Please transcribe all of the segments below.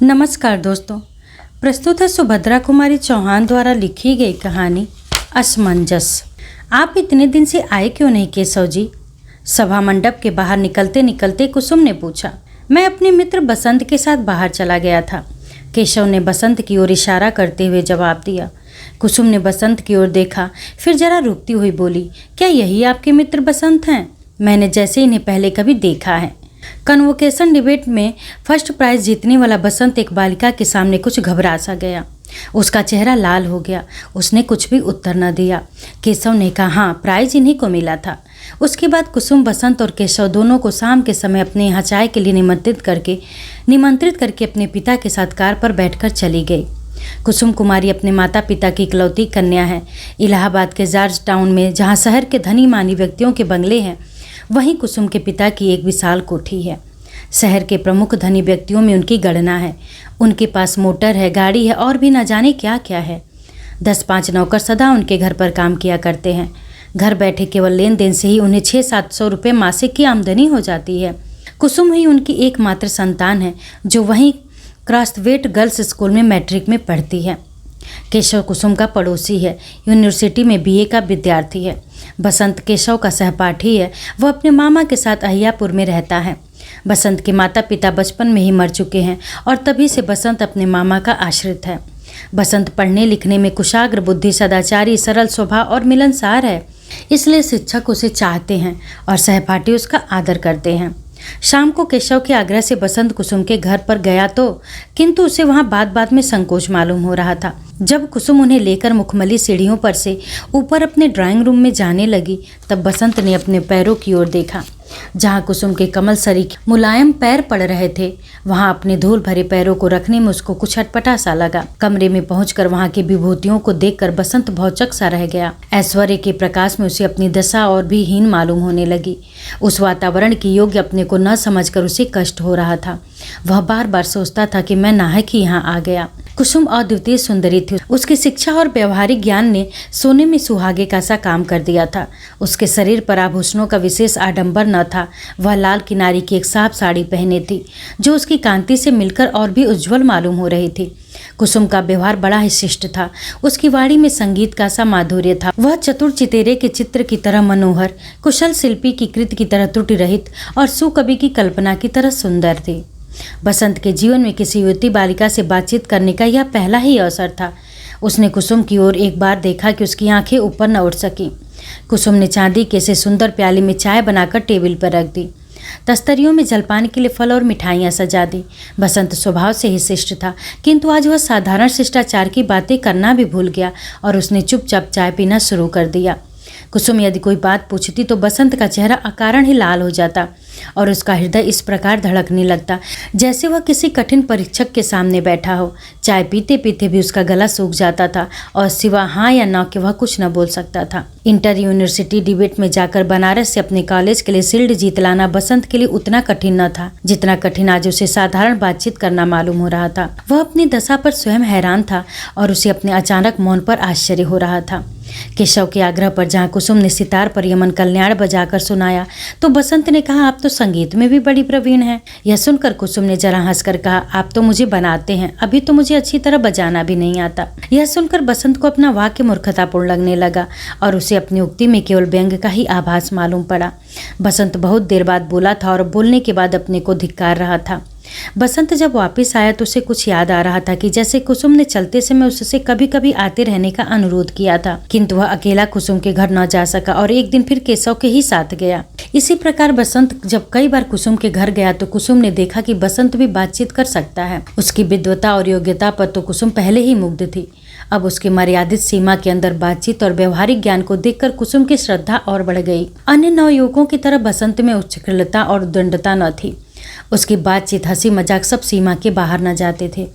नमस्कार दोस्तों, प्रस्तुत है सुभद्रा कुमारी चौहान द्वारा लिखी गई कहानी असमंजस। आप इतने दिन से आए क्यों नहीं केशव जी? सभा मंडप के बाहर निकलते निकलते कुसुम ने पूछा। मैं अपने मित्र बसंत के साथ बाहर चला गया था। केशव ने बसंत की ओर इशारा करते हुए जवाब दिया। कुसुम ने बसंत की ओर देखा, फिर जरा रुकती हुई बोली, क्या यही आपके मित्र बसंत हैं? मैंने जैसे इन्हें पहले कभी देखा है। कन्वोकेशन डिबेट में फर्स्ट प्राइज जीतने वाला बसंत एक बालिका के सामने कुछ घबरा सा गया। उसका चेहरा लाल हो गया। उसने कुछ भी उत्तर न दिया। केशव ने कहा, हाँ, प्राइज इन्हीं को मिला था। उसके बाद कुसुम बसंत और केशव दोनों को शाम के समय अपने यहाँ चाय के लिए निमंत्रित करके अपने पिता के साथ कार पर बैठकर चली गई। कुसुम कुमारी अपने माता पिता की इकलौती कन्या है। इलाहाबाद के जॉर्ज टाउन में, जहाँ शहर के धनी मानी व्यक्तियों के बंगले हैं, वहीं कुसुम के पिता की एक विशाल कोठी है। शहर के प्रमुख धनी व्यक्तियों में उनकी गणना है। उनके पास मोटर है, गाड़ी है और भी न जाने क्या क्या है। 10-5 नौकर सदा उनके घर पर काम किया करते हैं। घर बैठे केवल लेन देन से ही उन्हें 600-700 रुपये मासिक की आमदनी हो जाती है। कुसुम ही उनकी एकमात्र संतान है, जो वहीं क्रॉसवेट गर्ल्स स्कूल में मैट्रिक में पढ़ती है। केशव कुसुम का पड़ोसी है, यूनिवर्सिटी में बीए का विद्यार्थी है। बसंत केशव का सहपाठी है। वह अपने मामा के साथ अहियापुर में रहता है। बसंत के माता पिता बचपन में ही मर चुके हैं और तभी से बसंत अपने मामा का आश्रित है। बसंत पढ़ने लिखने में कुशाग्र बुद्धि, सदाचारी, सरल स्वभाव और मिलनसार है, इसलिए शिक्षक उसे चाहते हैं और सहपाठी उसका आदर करते हैं। शाम को केशव के आग्रह से बसंत कुसुम के घर पर गया किंतु उसे वहां बात बात में संकोच मालूम हो रहा था। जब कुसुम उन्हें लेकर मुखमली सीढ़ियों पर से ऊपर अपने ड्राइंग रूम में जाने लगी, तब बसंत ने अपने पैरों की ओर देखा। जहाँ कुसुम के कमल सरीख मुलायम पैर पड़ रहे थे, वहाँ अपने धूल भरे पैरों को रखने में उसको कुछ अटपटा सा लगा। कमरे में पहुंचकर वहाँ की विभूतियों को देखकर बसंत भौचक सा रह गया। ऐश्वर्य के प्रकाश में उसे अपनी दशा और भी हीन मालूम होने लगी। उस वातावरण की योग्य अपने को न समझकर उसे कष्ट हो रहा था। वह बार बार सोचता था कि मैं नाहक ही यहाँ आ गया। कुसुम अद्वितीय सुंदरी थी। उसकी शिक्षा और व्यवहारिक ज्ञान ने सोने में सुहागे का सा काम कर दिया था। उसके शरीर पर आभूषणों का विशेष आडंबर न था। वह लाल किनारी की एक साफ साड़ी पहने थी, जो उसकी कांति से मिलकर और भी उज्जवल मालूम हो रही थी। कुसुम का व्यवहार बड़ा ही शिष्ट था। उसकी वाणी में संगीत का सा माधुर्य था। वह चतुर चितेरे के चित्र की तरह मनोहर, कुशल शिल्पी की कृति की तरह त्रुटि रहित और सुकवि की कल्पना की तरह सुंदर थी। बसंत के जीवन में किसी युवती बालिका से बातचीत करने का यह पहला ही अवसर था। उसने कुसुम की ओर एक बार देखा कि उसकी आंखें ऊपर न उठ सकी। कुसुम ने चांदी के से सुंदर प्याली में चाय बनाकर टेबल पर रख दी। तस्तरियों में जलपान के लिए फल और मिठाइयाँ सजा दी। बसंत स्वभाव से ही शिष्ट था, किंतु आज वह साधारण शिष्टाचार की बातें करना भी भूल गया और उसने चुपचाप चाय पीना शुरू कर दिया। कुसुम यदि कोई बात पूछती तो बसंत का चेहरा अकारण ही लाल हो जाता और उसका हृदय इस प्रकार धड़कने लगता जैसे वह किसी कठिन परीक्षक के सामने बैठा हो। चाय पीते पीते भी उसका गला सूख जाता था और सिवा हाँ या ना के वह कुछ न बोल सकता था। इंटर यूनिवर्सिटी डिबेट में जाकर बनारस से अपने कॉलेज के लिए शील्ड जीत लाना बसंत के लिए उतना कठिन न था जितना कठिन आज उसे साधारण बातचीत करना मालूम हो रहा था। वह अपनी दशा पर स्वयं हैरान था और उसे अपने अचानक मौन पर आश्चर्य हो रहा था। केशव के आग्रह पर जहाँ कुसुम ने सितार पर यमन कल्याण बजाकर सुनाया, तो बसंत ने कहा, आप तो संगीत में भी बड़ी प्रवीण हैं। यह सुनकर कुसुम ने जरा हंसकर कहा, आप तो मुझे बनाते हैं, अभी तो मुझे अच्छी तरह बजाना भी नहीं आता। यह सुनकर बसंत को अपना वाक्य मूर्खतापूर्ण लगने लगा और उसे अपनी उक्ति में केवल व्यंग का ही आभास मालूम पड़ा। बसंत बहुत देर बाद बोला था और बोलने के बाद अपने को धिक्कार रहा था। बसंत जब वापस आया तो उसे कुछ याद आ रहा था कि जैसे कुसुम ने चलते समय उससे कभी कभी आते रहने का अनुरोध किया था, किंतु वह अकेला कुसुम के घर न जा सका और एक दिन फिर केशव के ही साथ गया। इसी प्रकार बसंत जब कई बार कुसुम के घर गया तो कुसुम ने देखा कि बसंत भी बातचीत कर सकता है। उसकी विद्वता और योग्यता पर तो कुसुम पहले ही मुग्ध थी। अब उसके मर्यादित सीमा के अंदर बातचीत और व्यवहारिक ज्ञान को देखकर कुसुम की श्रद्धा और बढ़ गई। अन्य नवयुवकों की तरह बसंत में उच्छृंखलता और उद्दंडता न थी। उसकी बातचीत, हंसी मजाक सब सीमा के बाहर न जाते थे।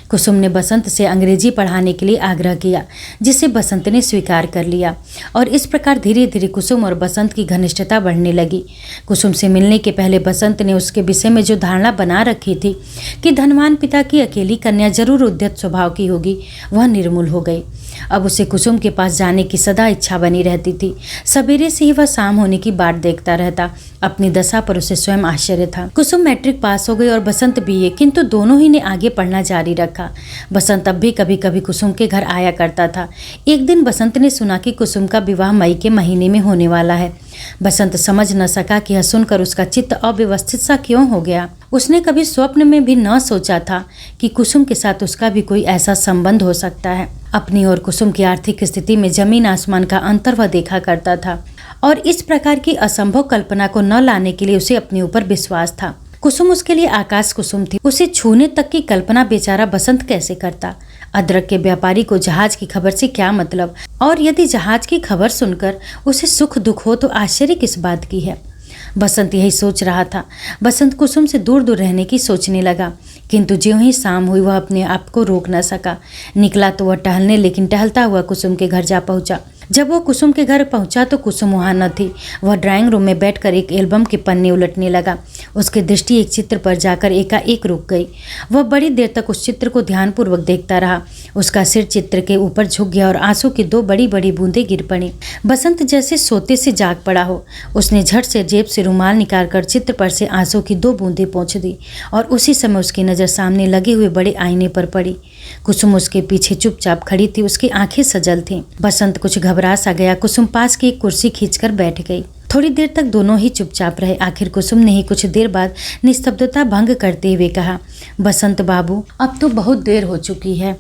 कुसुम ने बसंत से अंग्रेजी पढ़ाने के लिए आग्रह किया, जिसे बसंत ने स्वीकार कर लिया और इस प्रकार धीरे धीरे कुसुम और बसंत की घनिष्ठता बढ़ने लगी। कुसुम से मिलने के पहले बसंत ने उसके विषय में जो धारणा बना रखी थी कि धनवान पिता की अकेली कन्या जरूर उद्यत स्वभाव की होगी, वह निर्मूल हो गई। अब उसे कुसुम के पास जाने की सदा इच्छा बनी रहती थी। सवेरे से ही वह शाम होने की बाट देखता रहता। अपनी दशा पर उसे स्वयं आश्चर्य था। कुसुम मैट्रिक पास हो गई और बसंत बीए, किंतु दोनों ही ने आगे पढ़ना जारी रखा। बसंत अब भी कभी कभी कुसुम के घर आया करता था। एक दिन बसंत ने सुना कि कुसुम का विवाह मई के महीने में होने वाला है। बसंत समझ न सका कि यह सुनकर उसका चित्त अव्यवस्थित सा क्यों हो गया। उसने कभी स्वप्न में भी न सोचा था कि कुसुम के साथ उसका भी कोई ऐसा संबंध हो सकता है। अपनी और कुसुम की आर्थिक स्थिति में जमीन आसमान का अंतर वह देखा करता था और इस प्रकार की असंभव कल्पना को न लाने के लिए उसे अपने ऊपर विश्वास था। कुसुम उसके लिए आकाश कुसुम थी। उसे छूने तक की कल्पना बेचारा बसंत कैसे करता। अदरक के व्यापारी को जहाज की खबर से क्या मतलब, और यदि जहाज की खबर सुनकर उसे सुख दुख हो तो आश्चर्य किस बात की है। बसंत यही सोच रहा था। बसंत कुसुम से दूर दूर रहने की सोचने लगा, किंतु ज्यों ही शाम हुई वह अपने आप को रोक न सका। निकला तो वह टहलने, लेकिन टहलता हुआ कुसुम के घर जा पहुंचा। जब वो कुसुम के घर पहुंचा तो कुसुम वहां न थी। वह ड्राइंग रूम में बैठकर एक एल्बम के पन्ने उलटने लगा। उसकी दृष्टि एक चित्र पर जाकर एकाएक रुक गई। वह बड़ी देर तक उस चित्र को ध्यानपूर्वक देखता रहा। उसका सिर चित्र के ऊपर झुक गया और आंसू की दो बड़ी बड़ी बूंदें गिर पड़ी। बसंत जैसे सोते से जाग पड़ा हो। उसने झट से जेब से रुमाल निकालकर चित्र पर से आंसू की दो बूंदें पोंछ दी और उसी समय उसकी नज़र सामने लगे हुए बड़े आईने पर पड़ी। कुसुम उसके पीछे चुपचाप खड़ी थी। उसकी आंखें सजल थीं। बसंत कुछ घबरा सा गया। कुसुम पास की एक कुर्सी खींचकर बैठ गई। थोड़ी देर तक दोनों ही चुपचाप रहे। आखिर कुसुम ने ही कुछ देर बाद निस्तब्धता भंग करते हुए कहा, बसंत बाबू, अब तो बहुत देर हो चुकी है।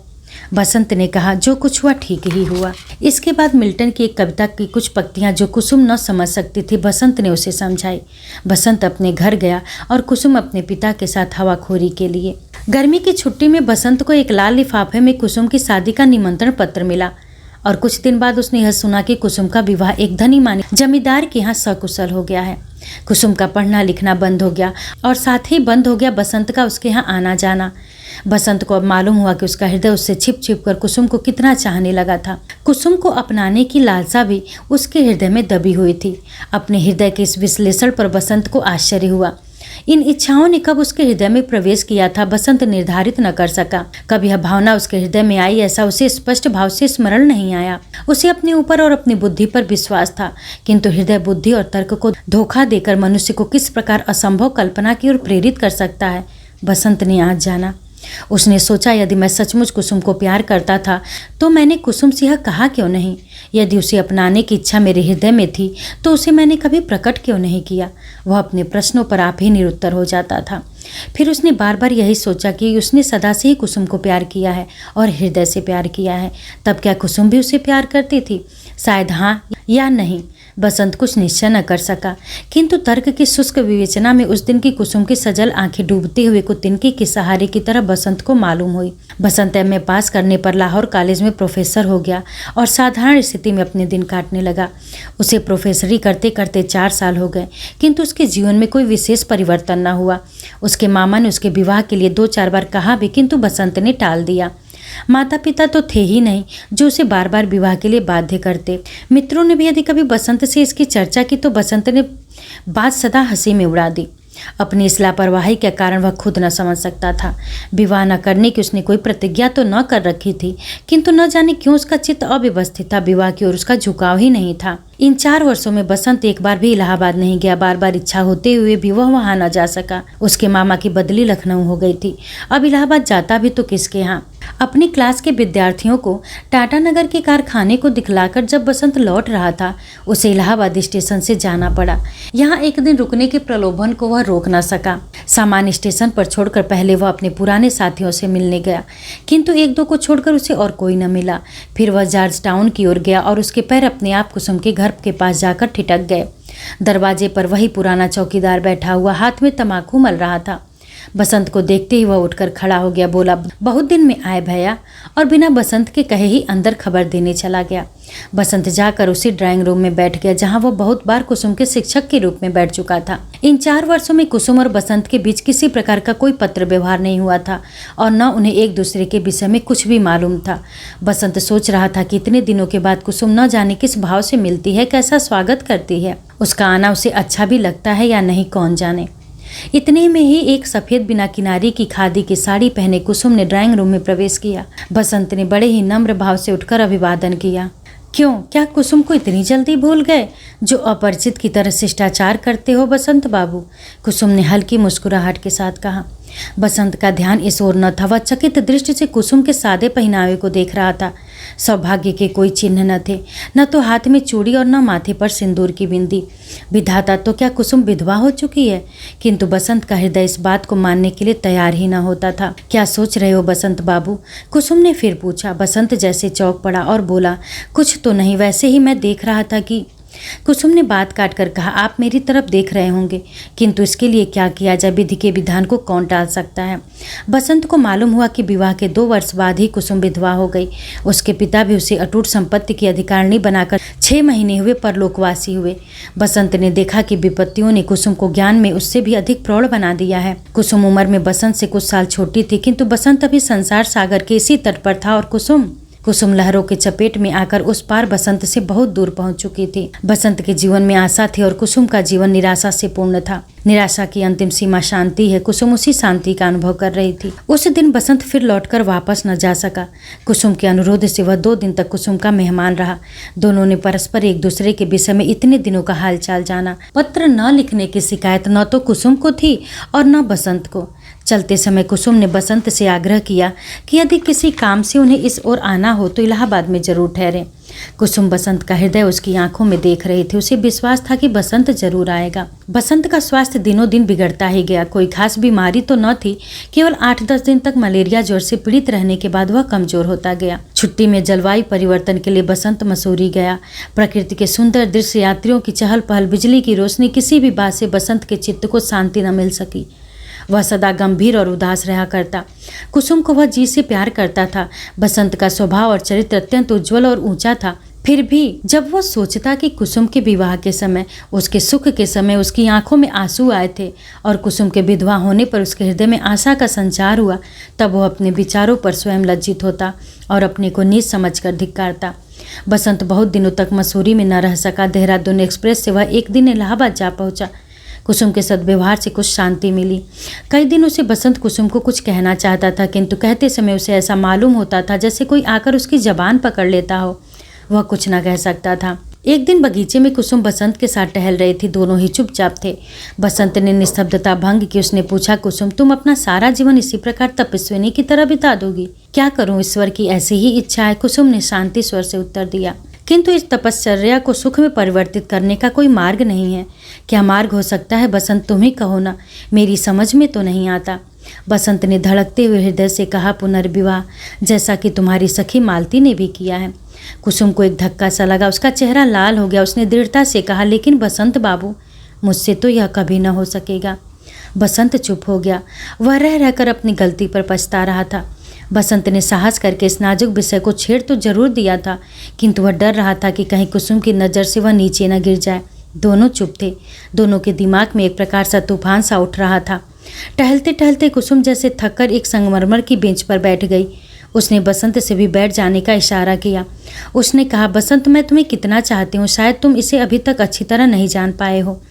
बसंत ने कहा, जो कुछ हुआ ठीक ही हुआ। इसके बाद मिल्टन की एक कविता की कुछ पंक्तियां जो कुसुम न समझ सकती थी, बसंत ने उसे समझाई। बसंत अपने घर गया और कुसुम अपने पिता के साथ हवाखोरी के लिए। गर्मी की छुट्टी में बसंत को एक लाल लिफाफे में कुसुम की शादी का निमंत्रण पत्र मिला और कुछ दिन बाद उसने यह सुना कि कुसुम का विवाह एक धनी मानी जमींदार के यहाँ सकुशल हो गया है। कुसुम का पढ़ना लिखना बंद हो गया और साथ ही बंद हो गया बसंत का उसके यहाँ आना जाना। बसंत को अब मालूम हुआ कि उसका हृदय उससे छिप छिप कर कुसुम को कितना चाहने लगा था। कुसुम को अपनाने की लालसा भी उसके हृदय में दबी हुई थी। अपने हृदय के इस विश्लेषण पर बसंत को आश्चर्य हुआ। इन इच्छाओं ने कब उसके हृदय में प्रवेश किया था, बसंत निर्धारित न कर सका। कब यह भावना उसके हृदय में आई, ऐसा उसे स्पष्ट भाव से स्मरण नहीं आया। उसे अपने ऊपर और अपनी बुद्धि पर विश्वास था, किंतु हृदय बुद्धि और तर्क को धोखा देकर मनुष्य को किस प्रकार असंभव कल्पना की ओर प्रेरित कर सकता है, बसंत ने आज जाना। उसने सोचा, यदि मैं सचमुच कुसुम को प्यार करता था तो मैंने कुसुम से यह कहा क्यों नहीं। यदि उसे अपनाने की इच्छा मेरे हृदय में थी तो उसे मैंने कभी प्रकट क्यों नहीं किया। वह अपने प्रश्नों पर आप ही निरुत्तर हो जाता था। फिर उसने बार बार यही सोचा कि उसने सदा से ही कुसुम को प्यार किया है और हृदय से प्यार किया है। तब क्या कुसुम भी उसे प्यार करती थी? शायद हाँ या नहीं। बसंत कुछ निश्चय न कर सका, किंतु तर्क की शुष्क विवेचना में उस दिन की कुसुम की सजल आंखें डूबते हुए को तिनके के सहारे की तरह बसंत को मालूम हुई। बसंत एमए पास करने पर लाहौर कॉलेज में प्रोफेसर हो गया और साधारण स्थिति में अपने दिन काटने लगा। उसे प्रोफेसरी करते करते 4 साल हो गए, किंतु उसके जीवन में कोई विशेष परिवर्तन न हुआ। उसके मामा ने उसके विवाह के लिए 2-4 बार कहा भी, किंतु बसंत ने टाल दिया। माता पिता तो थे ही नहीं जो उसे बार बार विवाह के लिए बाध्य करते। मित्रों ने भी यदि कभी बसंत से इसकी चर्चा की तो बसंत ने बात सदा हंसी में उड़ा दी। अपनी इस लापरवाही के कारण वह खुद न समझ सकता था। विवाह न करने की उसने कोई प्रतिज्ञा तो न कर रखी थी, किंतु न जाने क्यों उसका चित्त अव्यवस्थित था। विवाह की ओर उसका झुकाव ही नहीं था। इन 4 वर्षों में बसंत एक बार भी इलाहाबाद नहीं गया। बार बार इच्छा होते हुए भी वह वहां न जा सका। उसके मामा की बदली लखनऊ हो गई थी। अब इलाहाबाद जाता भी तो किसके यहाँ? अपनी क्लास के विद्यार्थियों को टाटा नगर के कारखाने को दिखलाकर जब बसंत लौट रहा था, उसे इलाहाबाद स्टेशन से जाना पड़ा। यहाँ एक दिन रुकने के प्रलोभन को वह रोक न सका। सामान स्टेशन पर छोड़कर पहले वह अपने पुराने साथियों से मिलने गया, किंतु 1-2 को छोड़कर उसे और कोई न मिला। फिर वह जॉर्ज टाउन की ओर गया और उसके पैर अपने आप कुसुम के घर के पास जाकर ठिठक गए। दरवाजे पर वही पुराना चौकीदार बैठा हुआ हाथ में तम्बाकू मल रहा था। बसंत को देखते ही वह उठकर खड़ा हो गया, बोला, बहुत दिन में आए भैया, और बिना बसंत के कहे ही अंदर खबर देने चला गया। बसंत जाकर उसी ड्राइंग रूम में बैठ गया जहां वह बहुत बार कुसुम के शिक्षक के रूप में बैठ चुका था। इन 4 वर्षों में कुसुम और बसंत के बीच किसी प्रकार का कोई पत्र व्यवहार नहीं हुआ था और न उन्हें एक दूसरे के विषय में कुछ भी मालूम था। बसंत सोच रहा था कि इतने दिनों के बाद कुसुम न जाने किस भाव से मिलती है, कैसा स्वागत करती है, उसका आना उसे अच्छा भी लगता है या नहीं, कौन जाने। इतने में ही एक सफेद बिना किनारी की खादी की साड़ी पहने कुसुम ने ड्राइंग रूम में प्रवेश किया। बसंत ने बड़े ही नम्र भाव से उठकर अभिवादन किया। क्यों, क्या कुसुम को इतनी जल्दी भूल गए जो अपरिचित की तरह शिष्टाचार करते हो बसंत बाबू? कुसुम ने हल्की मुस्कुराहट के साथ कहा। बसंत का ध्यान इस ओर न था। वह चकित दृष्टि से कुसुम के सादे पहनावे को देख रहा था। सौभाग्य के कोई चिन्ह न थे, न तो हाथ में चूड़ी और न माथे पर सिंदूर की बिंदी। विधाता, तो क्या कुसुम विधवा हो चुकी है? किंतु बसंत का हृदय इस बात को मानने के लिए तैयार ही न होता था। क्या सोच रहे हो बसंत बाबू? कुसुम ने फिर पूछा। बसंत जैसे चौंक पड़ा और बोला, कुछ तो नहीं, वैसे ही मैं देख रहा था कि। कुसुम ने बात काट कर कहा, आप मेरी तरफ देख रहे होंगे, किंतु इसके लिए क्या किया जाए? विधि के विधान को कौन टाल सकता है? बसंत को मालूम हुआ कि विवाह के 2 वर्ष बाद ही कुसुम विधवा हो गई। उसके पिता भी उसे अटूट संपत्ति की अधिकारिणी बनाकर 6 महीने हुए परलोकवासी हुए। बसंत ने देखा कि विपत्तियों ने कुसुम को ज्ञान में उससे भी अधिक प्रौढ़ बना दिया है। कुसुम उम्र में बसंत से कुछ साल छोटी थी, किंतु बसंत अभी संसार सागर के इसी तट पर था और कुसुम लहरों के चपेट में आकर उस पार बसंत से बहुत दूर पहुंच चुकी थी। बसंत के जीवन में आशा थी और कुसुम का जीवन निराशा से पूर्ण था। निराशा की अंतिम सीमा शांति है। कुसुम उसी शांति का अनुभव कर रही थी। उस दिन बसंत फिर लौटकर वापस न जा सका। कुसुम के अनुरोध से वह 2 दिन तक कुसुम का मेहमान रहा। दोनों ने परस्पर एक दूसरे के विषय में इतने दिनों का हालचाल जाना। पत्र न लिखने की शिकायत न तो कुसुम को थी और न बसंत को। चलते समय कुसुम ने बसंत से आग्रह किया कि यदि किसी काम से उन्हें इस ओर आना हो तो इलाहाबाद में जरूर ठहरें। कुसुम बसंत का हृदय उसकी आंखों में देख रही थी। उसे विश्वास था कि बसंत जरूर आएगा। बसंत का स्वास्थ्य दिनों दिन बिगड़ता ही गया। कोई खास बीमारी तो न थी, केवल 8-10 दिन तक मलेरिया ज्वर से पीड़ित रहने के बाद वह कमजोर होता गया। छुट्टी में जलवायु परिवर्तन के लिए बसंत मसूरी गया। प्रकृति के सुंदर दृश्य, यात्रियों की चहल पहल, बिजली की रोशनी, किसी भी बात से बसंत के चित्त को शांति न मिल सकी। वह सदा गंभीर और उदास रहा करता। कुसुम को वह जी से प्यार करता था। बसंत का स्वभाव और चरित्र अत्यंत उज्जवल और ऊंचा था। फिर भी जब वह सोचता कि कुसुम के विवाह के समय, उसके सुख के समय उसकी आंखों में आंसू आए थे और कुसुम के विधवा होने पर उसके हृदय में आशा का संचार हुआ, तब वह अपने विचारों पर स्वयं लज्जित होता और अपने को नीच समझकर धिक्कारता। बसंत बहुत दिनों तक मसूरी में न रह सका। देहरादून एक्सप्रेस से वह एक दिन इलाहाबाद जा पहुंचा। कुसुम के सद्व्यवहार से कुछ शांति मिली। कई दिनों से बसंत कुसुम को कुछ कहना चाहता था, किंतु कहते समय उसे ऐसा मालूम होता था जैसे कोई आकर उसकी जबान पकड़ लेता हो। वह कुछ न कह सकता था। एक दिन बगीचे में कुसुम बसंत के साथ टहल रही थी। दोनों ही चुपचाप थे। बसंत ने निस्तब्धता भंग की। उसने पूछा, कुसुम, तुम अपना सारा जीवन इसी प्रकार तपस्विनी की तरह बिता दोगी? क्या करूं, ईश्वर की ऐसी ही इच्छा है, कुसुम ने शांति स्वर से उत्तर दिया। किंतु इस तपश्चर्या को सुख में परिवर्तित करने का कोई मार्ग नहीं है। क्या मार्ग हो सकता है बसंत, तुम ही कहो ना, मेरी समझ में तो नहीं आता। बसंत ने धड़कते हुए हृदय से कहा, पुनर्विवाह, जैसा कि तुम्हारी सखी मालती ने भी किया है। कुसुम को एक धक्का सा लगा। उसका चेहरा लाल हो गया। उसने दृढ़ता से कहा, लेकिन बसंत बाबू, मुझसे तो यह कभी न हो सकेगा। बसंत चुप हो गया। वह रह रहकर अपनी गलती पर पछता रहा था। बसंत ने साहस करके इस नाजुक विषय को छेड़ तो जरूर दिया था, किंतु वह डर रहा था कि कहीं कुसुम की नज़र से वह नीचे न गिर जाए। दोनों चुप थे। दोनों के दिमाग में एक प्रकार सा तूफान सा उठ रहा था। टहलते टहलते कुसुम जैसे थककर एक संगमरमर की बेंच पर बैठ गई। उसने बसंत से भी बैठ जाने का इशारा किया। उसने कहा, बसंत, मैं तुम्हें कितना चाहती हूँ, शायद तुम इसे अभी तक अच्छी तरह नहीं जान पाए हो।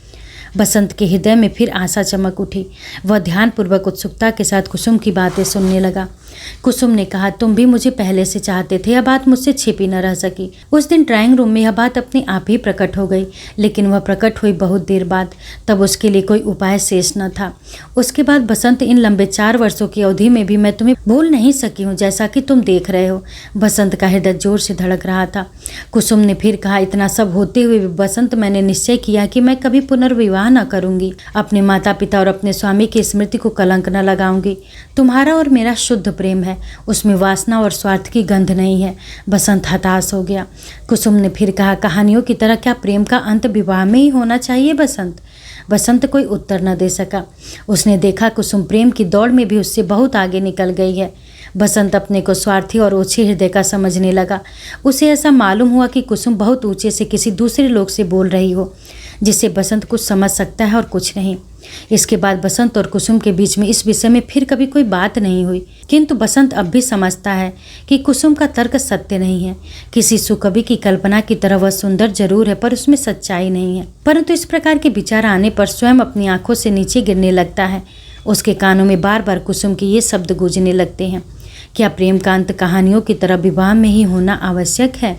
बसंत के हृदय में फिर आशा चमक उठी। वह ध्यानपूर्वक उत्सुकता के साथ कुसुम की बातें सुनने लगा। कुसुम ने कहा, तुम भी मुझे पहले से चाहते थे। यह बात मुझसे छिपी न रह सकी। उस दिन ड्राइंग रूम में यह बात अपने आप ही प्रकट हो गई, लेकिन वह प्रकट हुई बहुत देर बाद। तब उसके लिए कोई उपाय शेष न था। उसके बाद बसंत, इन लंबे 4 वर्षों की अवधि में भी मैं तुम्हें भूल नहीं सकी हूँ, जैसा कि तुम देख रहे हो। बसंत का हृदय जोर से धड़क रहा था। कुसुम ने फिर कहा, इतना सब होते हुए बसंत, मैंने निश्चय किया कि मैं कभी पुनर्विवाह न करूंगी। अपने माता पिता और अपने स्वामी की स्मृति को कलंक न लगाऊंगी। तुम्हारा और मेरा शुद्ध प्रेम है, उसमें वासना और स्वार्थ की गंध नहीं है। बसंत हताश हो गया। कुसुम ने फिर कहा, कहानियों की तरह क्या प्रेम का अंत विवाह में ही होना चाहिए बसंत? बसंत कोई उत्तर न दे सका। उसने देखा कुसुम प्रेम की दौड़ में भी उससे बहुत आगे निकल गई है। बसंत अपने को स्वार्थी और ओछे हृदय का समझने लगा। उसे ऐसा मालूम हुआ कि कुसुम बहुत ऊंचे से किसी दूसरे लोग से बोल रही हो, जिससे बसंत कुछ समझ सकता है और कुछ नहीं। इसके बाद बसंत और कुसुम के बीच में इस विषय में फिर कभी कोई बात नहीं हुई, किंतु बसंत अब भी समझता है कि कुसुम का तर्क सत्य नहीं है। किसी सुकवि की कल्पना की तरह वह सुंदर जरूर है, पर उसमें सच्चाई नहीं है। परंतु इस प्रकार के विचार आने पर स्वयं अपनी आंखों से नीचे गिरने लगता है। उसके कानों में बार बार कुसुम के ये शब्द गूंजने लगते हैं, क्या प्रेमकांत कहानियों की तरह विवाह में ही होना आवश्यक है?